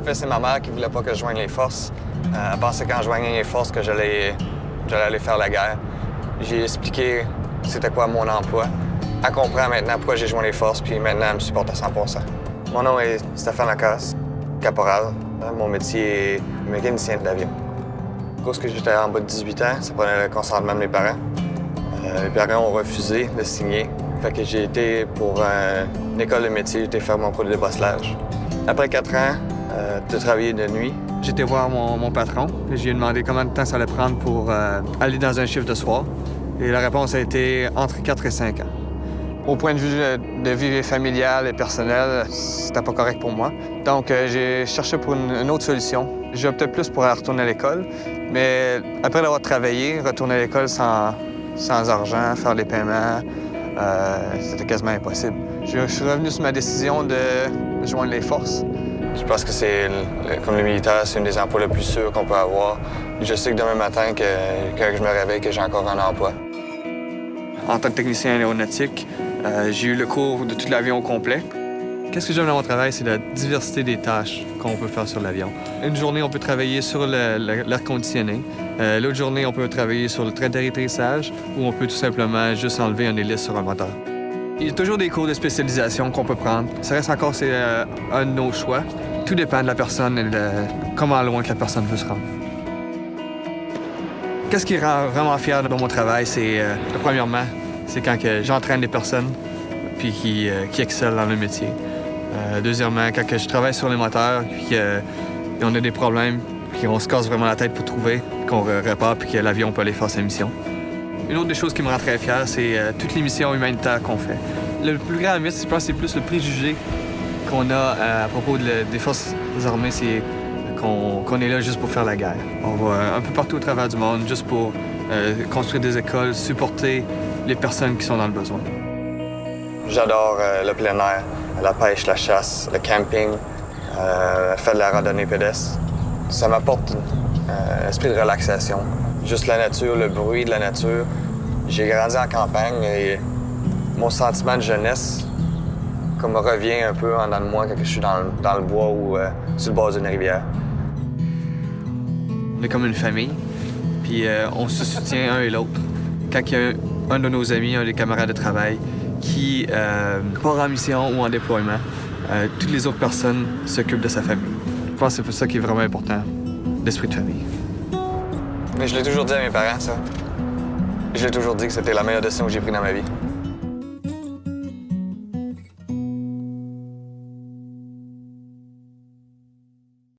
fait, c'est ma mère qui voulait pas que je joigne les forces. Elle pensait qu'en joignant les forces que j'allais aller faire la guerre. J'ai expliqué c'était quoi mon emploi. Elle comprend maintenant pourquoi j'ai joint les forces, puis maintenant elle me supporte à 100 Mon nom est Stéphane Lacasse, caporal. Mon métier est mécanicien d'avion. À cause que j'étais en bas de 18 ans, ça prenait le consentement de mes parents. Les parents ont refusé de signer. Fait que j'ai été pour une école de métier, j'ai été faire mon cours de débosselage. Après 4 ans de travailler de nuit, j'ai été voir mon patron. J'ai demandé combien de temps ça allait prendre pour aller dans un chiffre de soir. Et la réponse a été entre 4 et 5 ans. Au point de vue de vie familiale et personnelle, c'était pas correct pour moi. Donc, j'ai cherché pour une autre solution. J'ai opté plus pour aller retourner à l'école, mais après avoir travaillé, retourner à l'école sans argent, faire les paiements, c'était quasiment impossible. Je suis revenu sur ma décision de joindre les forces. Je pense que comme le militaire, c'est une des emplois les plus sûrs qu'on peut avoir. Je sais que demain matin, quand je me réveille, que j'ai encore un emploi. En tant que technicien aéronautique, j'ai eu le cours de tout l'avion au complet. Qu'est-ce que j'aime dans mon travail, c'est la diversité des tâches qu'on peut faire sur l'avion. Une journée, on peut travailler sur l'air conditionné. L'autre journée, on peut travailler sur le train d'atterrissage ou on peut tout simplement juste enlever un hélice sur un moteur. Il y a toujours des cours de spécialisation qu'on peut prendre. Ça reste encore un de nos choix. Tout dépend de la personne et de comment loin que la personne veut se rendre. Qu'est-ce qui rend vraiment fier de mon travail, c'est premièrement, c'est quand j'entraîne des personnes puis qui excellent dans le métier. Deuxièmement, quand je travaille sur les moteurs puis qu'on a des problèmes, puis on se casse vraiment la tête pour trouver, qu'on répare puis que l'avion peut aller faire sa mission. Une autre des choses qui me rend très fier, c'est toutes les missions humanitaires qu'on fait. Le plus grand mythe, je pense, c'est plus le préjugé qu'on a à propos des forces armées, c'est qu'on est là juste pour faire la guerre. On va un peu partout au travers du monde juste pour construire des écoles, supporter les personnes qui sont dans le besoin. J'adore le plein air, la pêche, la chasse, le camping, faire de la randonnée pédestre. Ça m'apporte un esprit de relaxation. Juste la nature, le bruit de la nature. J'ai grandi en campagne et mon sentiment de jeunesse comme revient un peu en dedans de moi quand je suis dans le bois ou sur le bord d'une rivière. On est comme une famille, puis on se soutient un et l'autre. Quand il y a un de nos amis, un des camarades de travail, qui part en mission ou en déploiement, toutes les autres personnes s'occupent de sa famille. Je pense que c'est ça qui est vraiment important, l'esprit de famille. Mais je l'ai toujours dit à mes parents, ça. Je l'ai toujours dit que c'était la meilleure décision que j'ai prise dans ma vie.